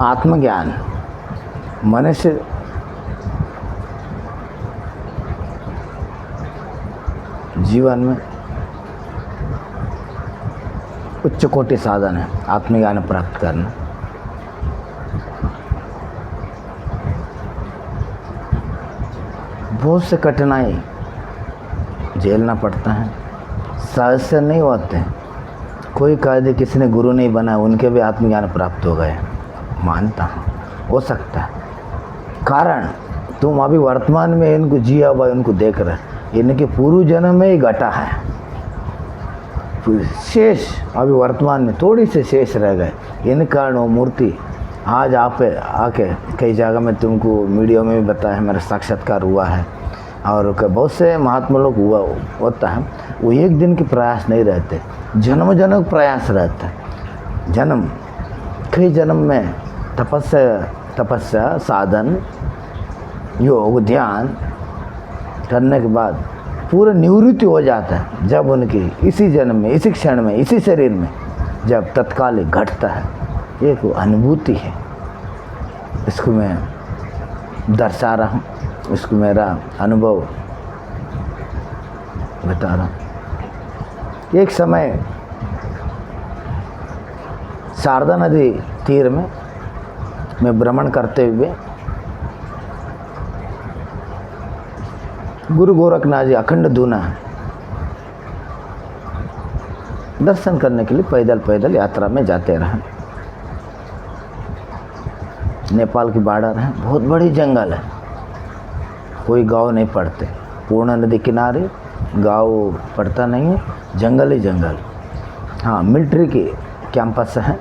आत्मज्ञान मनुष्य जीवन में उच्च कोटि साधन है आत्मज्ञान प्राप्त करना। बहुत से कठिनाई झेलना पड़ता है, सहज से नहीं होते। कोई कायदे किसी ने गुरु नहीं बना, उनके भी आत्मज्ञान प्राप्त हो गए, मानता हूँ हो सकता है। कारण तुम अभी वर्तमान में इनको जिया हुआ इनको देख रहे, इनके पूर्व जन्म में ही घटा है, शेष अभी वर्तमान में थोड़ी से शेष रह गए। इन कारण वो मूर्ति आज आप आके कई जगह में तुमको मीडिया में भी बताया है, मेरा साक्षात्कार हुआ है और बहुत से महात्मा लोग होता है। वो एक दिन के प्रयास नहीं रहते, जन्म जन्म प्रयास रहता है। जन्म कई जन्म में तपस्या साधन योग ध्यान करने के बाद पूरा निवृत्ति हो जाता है। जब उनकी इसी जन्म में इसी क्षण में इसी शरीर में जब तत्काल घटता है, एक अनुभूति है। इसको मैं दर्शा रहा हूँ, इसको मेरा अनुभव बता रहा हूँ। एक समय शारदा नदी तीर में मैं भ्रमण करते हुए गुरु गोरखनाथ जी अखंड दूना दर्शन करने के लिए पैदल यात्रा में जाते रहे। नेपाल की बॉर्डर है, बहुत बड़ी जंगल है, कोई गांव नहीं पड़ते। पूर्णा नदी किनारे गांव पड़ता नहीं है, जंगल ही जंगल। हाँ, मिलिट्री की कैंपस है,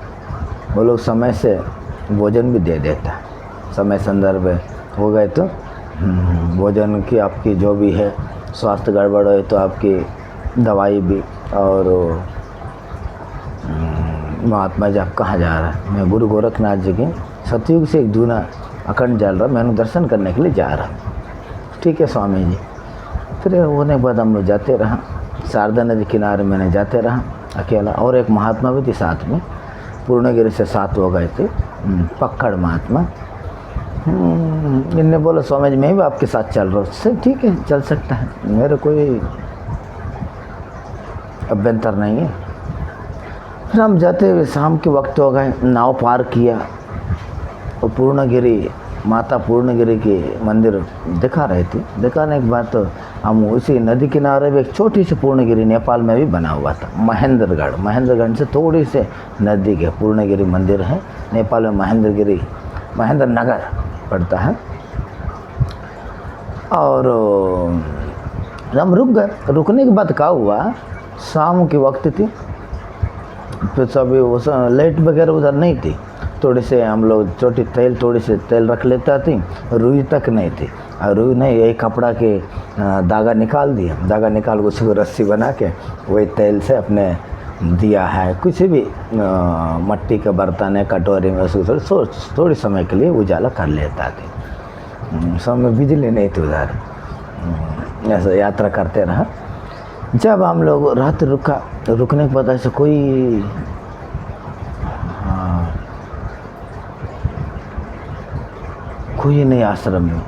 वो लोग समय से भोजन भी दे देता है। समय संदर्भ हो गए तो भोजन की आपकी जो भी है, स्वास्थ्य गड़बड़ है तो आपकी दवाई भी। और महात्मा जी आप कहाँ जा रहा है? मैं गुरु गोरखनाथ जी के सतयुग से एक दूना अखंड जल रहा, मैं उन्हें दर्शन करने के लिए जा रहा हूँ। ठीक है स्वामी जी। फिर होने के बाद हम लोग जाते रहा, शारदा नदी किनारे मैंने जाते रहा अकेला, और एक महात्मा भी थी साथ में, पूर्णगिरी से साथ हो गए थे, पक्कड़ महात्मा। इनने बोला स्वामी जी मैं भी आपके साथ चल रहा हूँ। सर ठीक है, चल सकता है, मेरे कोई अभ्यंतर नहीं है। फिर हम जाते हुए शाम के वक्त हो गए, नाव पार किया और पूर्णगिरी माता पूर्णगिरी के मंदिर दिखा रहे थे। दिखाने के बाद तो हम उसी नदी किनारे में एक छोटी सी पूर्णगिरी नेपाल में भी बना हुआ था, महेंद्रगढ़ से थोड़ी से नज़दीक है पूर्णगिरी मंदिर है। नेपाल में महेंद्र नगर पड़ता है। और हम रुक गए। रुकने के बाद क्या हुआ, शाम के वक्त थी, फिर सभी उस लाइट वगैरह उधर नहीं थी। थोड़ी से हम लोग थोड़ी से तेल रख लेता थी, रुई तक नहीं थी। और रुई नहीं, यही कपड़ा के धागा निकाल दिया, धागा निकाल के उसको रस्सी बना के वही तेल से अपने दिया है। कुछ भी मट्टी का बर्तन है, कटोरी में, उसको थोड़ी समय के लिए उजाला कर लेता थे। समय बिजली नहीं थी उधर, ऐसा यात्रा करते रहा। जब हम लोग रात रुकने के बाद ऐसे कोई नहीं आश्रम में,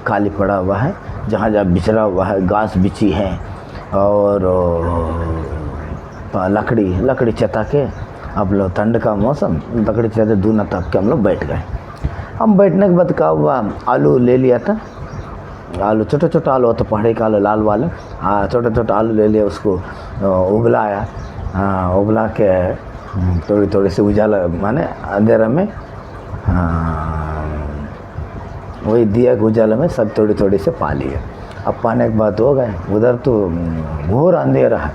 खाली पड़ा हुआ है, जहाँ बिछड़ा हुआ है, घास बिछी है और लकड़ी चता के। अब लोग ठंड का मौसम, लकड़ी चता दूना तक के हम लोग बैठ गए। हम बैठने के बाद क्या हुआ, आलू ले लिया था, आलू छोटा आलू होता, पहाड़ी का आलू लाल वाले, हाँ छोटा आलू ले लिया, उसको उबलाया। हाँ, उबला के थोड़ी से उजाला माने अंधेरा में वही दिया के उजाला में सब थोड़ी से पा लिए। अब पाने के बाद हो गए, उधर तो घोर अंधेरा है।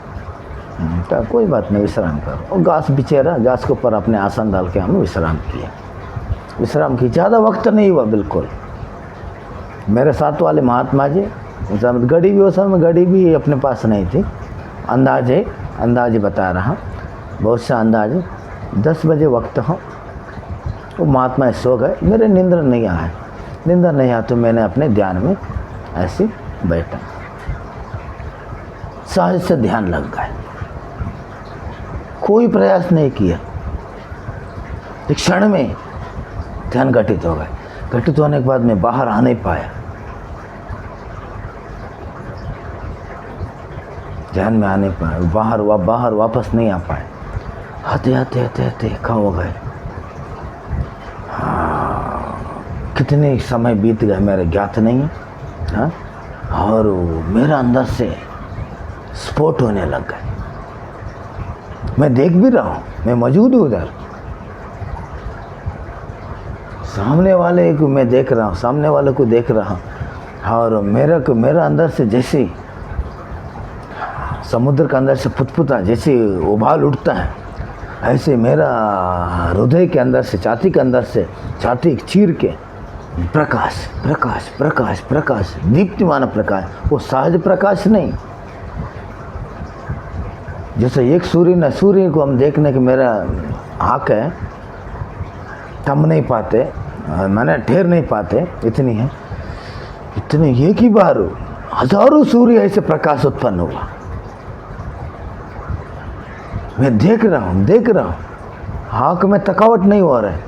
तो कोई बात नहीं, विश्राम करो। और घास बिछे रहा, घास के ऊपर अपने आसन डाल के हमने विश्राम की। ज़्यादा वक्त नहीं हुआ बिल्कुल। मेरे साथ वाले महात्मा जी, गड़ी भी उस समय गड़ी भी अपने पास नहीं थी। अंदाजे बता रहा, बहुत सा अंदाजे 10 बजे वक्त हो, वो महात्मा सो गए। मेरे नींदर नहीं आया तो मैंने अपने ध्यान में ऐसे बैठा, सहज से ध्यान लग गए, कोई प्रयास नहीं किया। एक क्षण में ध्यान घटित हो गए। घटित होने के बाद मैं बाहर आ नहीं पाया, ध्यान में आ नहीं पाया, बाहर वापस नहीं आ पाए। आते आते आते आते कहाँ हो गए, कितने समय बीत गए मेरे ज्ञात नहीं है। हाँ, और मेरा अंदर से स्फोट होने लग गए। मैं देख भी रहा हूँ, मैं मौजूद हूँ उधर, सामने वाले को मैं देख रहा हूँ, सामने वाले को देख रहा हूँ, और मेरा अंदर से जैसे समुद्र के अंदर से फुटफुटा जैसे उबाल उठता है, ऐसे मेरा हृदय के अंदर से, छाती के अंदर से, छाती चीर के प्रकाश प्रकाश प्रकाश प्रकाश, दीप्तिमान प्रकाश। वो सहज प्रकाश नहीं, जैसे एक सूर्य को हम देखने के मेरा आँख है, थम नहीं पाते, मैंने ठहर नहीं पाते, इतनी है, इतने एक ही बार हजारों सूर्य ऐसे प्रकाश उत्पन्न हुआ। मैं देख रहा हूँ, आँख में थकावट नहीं हो रहा है।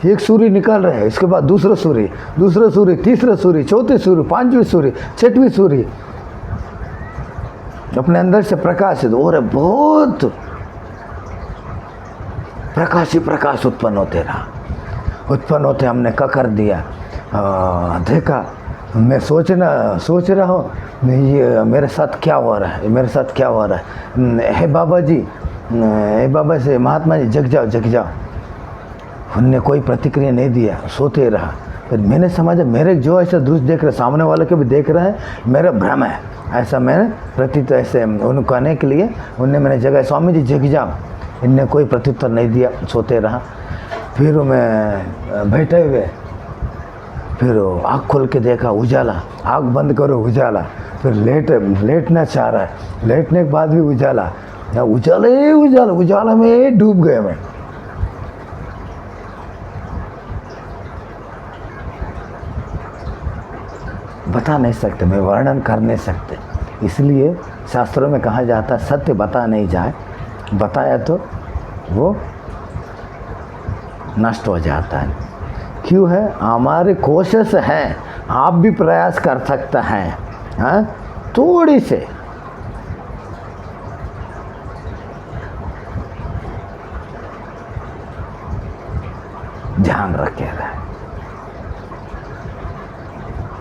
एक सूर्य निकल रहा है, इसके बाद दूसरा सूर्य, तीसरा सूर्य, चौथे सूर्य, पांचवें सूर्य, छठवीं सूर्य, अपने अंदर से प्रकाशित हो रहे, बहुत प्रकाश ही प्रकाश उत्पन्न होते रहा। उत्पन्न होते हमने क्या कर दिया, देखा, मैं सोच रहा हूँ ये मेरे साथ क्या हो रहा है, मेरे साथ क्या हो रहा है। हे बाबा जी, हे बाबा से, महात्मा जी जग जाओ। उनने कोई प्रतिक्रिया नहीं दिया, सोते रहा। फिर मैंने समझा मेरे जो ऐसा दृश्य देख रहे, सामने वाले को भी देख रहा है, मेरा भ्रम है, ऐसा मैंने प्रत्युत्तर ऐसे उनको कहने के लिए उनने मैंने जगह, स्वामी जी जग जाओ। इनने कोई प्रत्युत्तर नहीं दिया, सोते रहा। फिर मैं बैठे हुए, फिर आँख खोल के देखा, उजाला, आँख बंद करो, उजाला। फिर लेटना चाह रहा है, लेटने के बाद भी उजाला, उजाला में डूब गए मैं। बता नहीं सकते, मैं वर्णन कर नहीं सकते, इसलिए शास्त्रों में कहा जाता है सत्य बता नहीं जाए, बताया तो वो नष्ट हो जाता है। क्यों है, हमारे कोशिश है, आप भी प्रयास कर सकता है, हाँ, थोड़ी से ध्यान रखे रहे।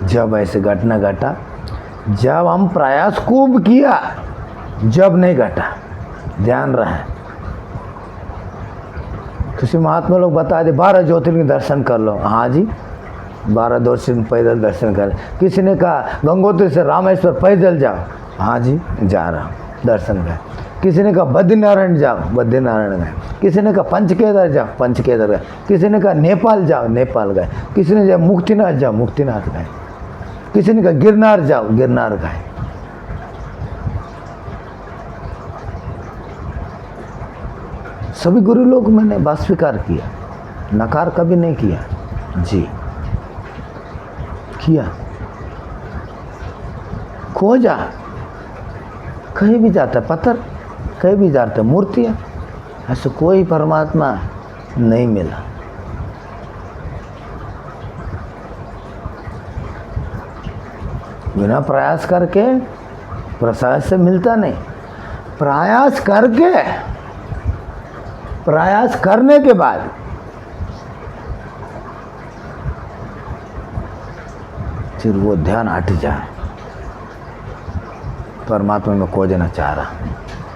जब ऐसे घटना घटा, जब हम प्रयास खूब किया, जब नहीं घटा, ध्यान रहे। किसी महात्मा लोग बता दे 12 ज्योतिर्लिंग दर्शन कर लो, हाँ जी 12 ज्योतिर्लिंग पैदल दर्शन कर। किसी ने कहा गंगोत्री से रामेश्वर पैदल जाओ, हाँ जी जा रहा हूँ, दर्शन कर। किसी ने कहा बद्रीनारायण जाओ, बद्रीनारायण गए। किसी ने कहा पंचकेदार जाओ, पंचकेदार गए। किसी ने कहा नेपाल जाओ, नेपाल गए। किसी ने कहा मुक्तिनाथ जाओ, मुक्तिनाथ गए। किसी ने कहा गिरनार जाओ, गिरनार गए। सभी गुरु लोग मैंने बात स्वीकार किया, नकार कभी नहीं किया जी, किया। खोजा, कहीं भी जाता है पत्थर, कहीं भी जाता है मूर्तियाँ, ऐसे कोई परमात्मा नहीं मिला। बिना प्रयास करके प्रसाद से मिलता नहीं। प्रयास करके, प्रयास करने के बाद फिर वो ध्यान हट जाए। परमात्मा में खोजना चाह रहा,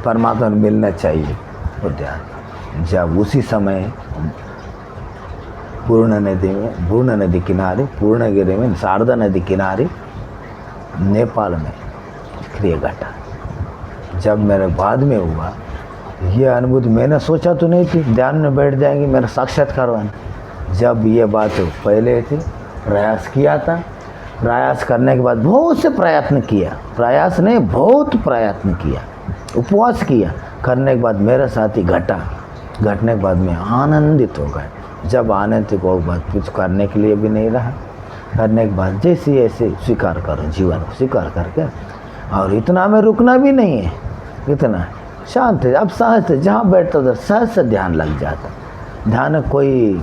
परमात्मा में मिलना चाहिए, वो ध्यान। जब उसी समय पूर्ण नदी किनारे, पूर्णगिरी में, शारदा नदी किनारे नेपाल में क्रिया घटा। जब मेरे बाद में हुआ ये अनुभूति, मैंने सोचा तो नहीं थी ध्यान में बैठ जाएंगे मेरा साक्षात्कार होना। जब ये बात पहले थी, प्रयास किया था, प्रयास करने के बाद बहुत से प्रयत्न किया, प्रयास नहीं बहुत प्रयत्न किया, उपवास किया, करने के बाद मेरे साथ ही घटा। घटने के बाद में आनंदित हो गए। जब आनंदित हो गए, कुछ करने के लिए भी नहीं रहा। करने के बाद जैसे ऐसे स्वीकार करो, जीवन को स्वीकार करके, और इतना में रुकना भी नहीं है, इतना शांत है। अब सहज से जहाँ बैठता उधर सहज से ध्यान लग जाता, ध्यान कोई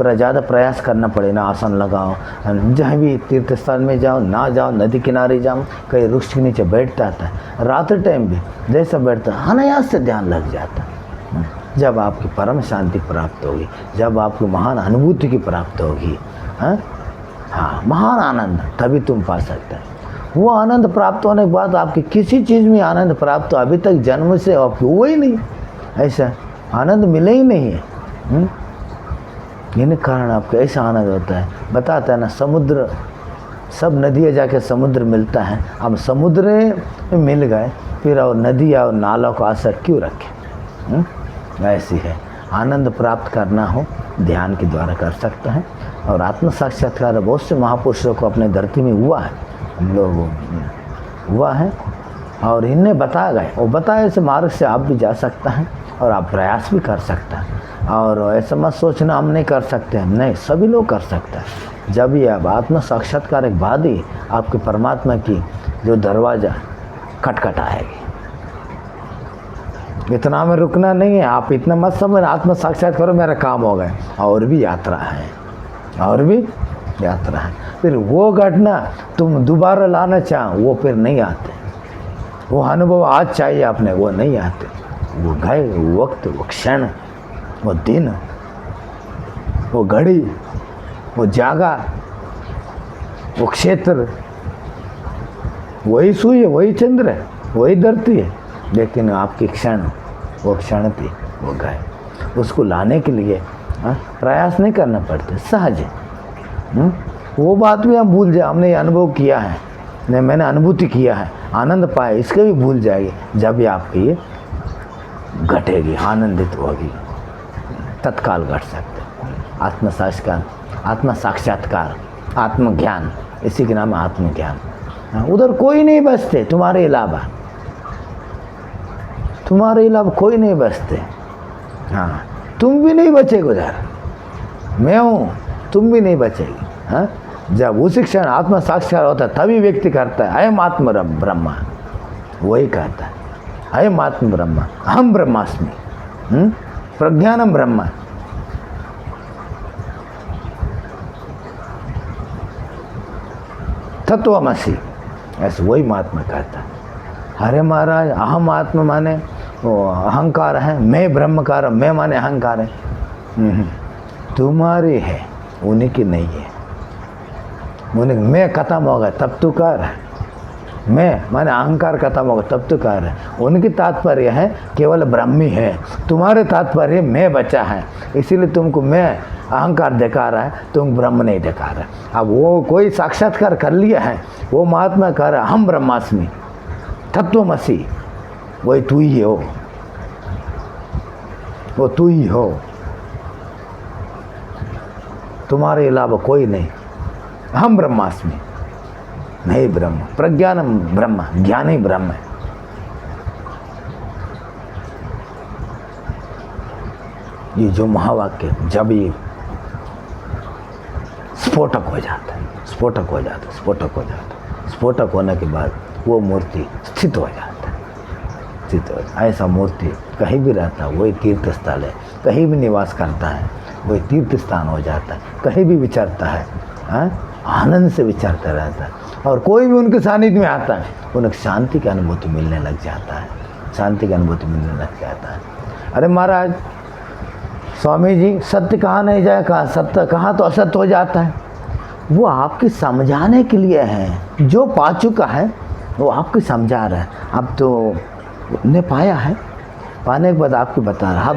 ज़्यादा प्रयास करना पड़े ना, आसन लगाओ, जहाँ भी तीर्थ स्थान में जाओ, ना जाओ, नदी किनारे जाओ, कहीं वृक्ष के नीचे बैठता आता है, रात टाइम भी जैसा बैठता है अनायास से ध्यान लग जाता है। जब आपकी परम शांति प्राप्त होगी, जब आपकी महान अनुभूति की प्राप्त होगी, हाँ महान आनंद तभी तुम पा सकते हैं। वो आनंद प्राप्त होने के बाद आपकी किसी चीज़ में आनंद प्राप्त हो अभी तक जन्म से आपको हुआ ही नहीं, ऐसा आनंद मिले ही नहीं है। इन्हीं कारण आपको ऐसा आनंद होता है। बताता है ना, समुद्र, सब नदियाँ जाके समुद्र मिलता है, अब समुद्र में मिल गए फिर और नदी और नालों को आशा क्यों रखें। ऐसी है, आनंद प्राप्त करना हो ध्यान के द्वारा कर सकते हैं। और आत्म साक्षात्कार बहुत से महापुरुषों को अपने धरती में हुआ है, हम लोग हुआ है, और इन्हें बताया गए, वो बताए से मार्ग से आप भी जा सकते हैं और आप प्रयास भी कर सकते हैं। और ऐसा मत सोचना हम नहीं कर सकते हैं, नहीं, सभी लोग कर सकते हैं। जब ये अब आत्म साक्षात्कार के बाद ही आपके परमात्मा की जो दरवाज़ा खटखटाएगी। इतना में रुकना नहीं है, आप इतना मत समझ आत्म साक्षात्कार करो मेरा काम हो गया, और भी यात्रा है, और भी यात्रा है। फिर वो घटना तुम दोबारा लाना चाहो वो फिर नहीं आते, वो अनुभव आज चाहिए आपने, वो नहीं आते, वो गए, वो वक्त, वो क्षण, वो दिन, वो घड़ी, वो जागा, वो क्षेत्र, वही सूर्य, वही चंद्र है, वही धरती है, लेकिन आपकी क्षण, वो क्षण थी, वो गए। उसको लाने के लिए प्रयास नहीं करना पड़ता, सहज है। वो बात भी हम भूल जाए, हमने ये अनुभव किया है, नहीं मैंने अनुभूति किया है, आनंद पाए, इसके भी भूल जाएगी। जब भी आपकी ये घटेगी, आनंदित होगी, तत्काल घट सकते। आत्म साक्षात्कार, आत्मज्ञान, इसी के नाम है आत्मज्ञान। उधर कोई नहीं बचते तुम्हारे अलावा, तुम्हारे अलावा कोई नहीं बचते। हाँ, तुम भी नहीं बचेगे उधर, मैं हूँ, तुम भी नहीं बचेगी। हाँ, जब उसी क्षण आत्म साक्षात्कार होता है तभी व्यक्ति करता है अयम आत्म ब्रह्म, वही कहता है अयम आत्म ब्रह्म, अहम ब्रह्मास्मि, प्रज्ञानम ब्रह्म। तत्वमसि, ऐसे वही महात्मा कहता है। अरे महाराज, अहम आत्मा माने वो अहंकार है, मैं ब्रह्मकार, मैं माने अहंकार है। तुम्हारी है, उन्हीं की नहीं है। उन्हें मैं खत्म होगा तब तू कर है, मैं माने अहंकार खत्म होगा तब तू कर है। उनकी तात्पर्य है केवल ब्रह्मी है, तुम्हारे तात्पर्य मैं बचा है, इसीलिए तुमको मैं अहंकार दिखा रहा है, तुम ब्रह्म नहीं दिखा रहा। अब वो कोई साक्षात्कार कर लिया है, वो महात्मा कह रहा है हम ब्रह्मास्मि, तत्वमसि, वही तू ही हो, वो तू ही हो, तुम्हारे अलावा कोई नहीं। हम ब्रह्मास्मि, नहीं ब्रह्म, प्रज्ञानम ब्रह्म, ज्ञान ही ब्रह्म है। ये जो महावाक्य जब ये स्फोटक हो जाता है, स्फोटक हो जाता है, स्फोटक हो जाता है, स्फोटक होने के बाद वो मूर्ति स्थित हो जाता है, स्थित हो जाता है। ऐसा मूर्ति कहीं भी रहता है, वही तीर्थ स्थल है, कहीं भी निवास करता है, वही तीर्थ स्थान हो जाता है, कहीं भी विचरता है, आनंद से विचरता रहता है। और कोई भी उनके सानिध्य में आता है, उन्हें शांति की अनुभूति मिलने लग जाता है, शांति की अनुभूति मिलने लग जाता है। अरे महाराज, स्वामी जी सत्य कहाँ नहीं जाए, कहाँ सत्य, कहाँ तो असत्य हो जाता है। वो आपकी समझाने के लिए है, जो पा चुका है वो आपको समझा रहा है। अब तो ने पाया है, पाने के बाद आपको बता रहा। अब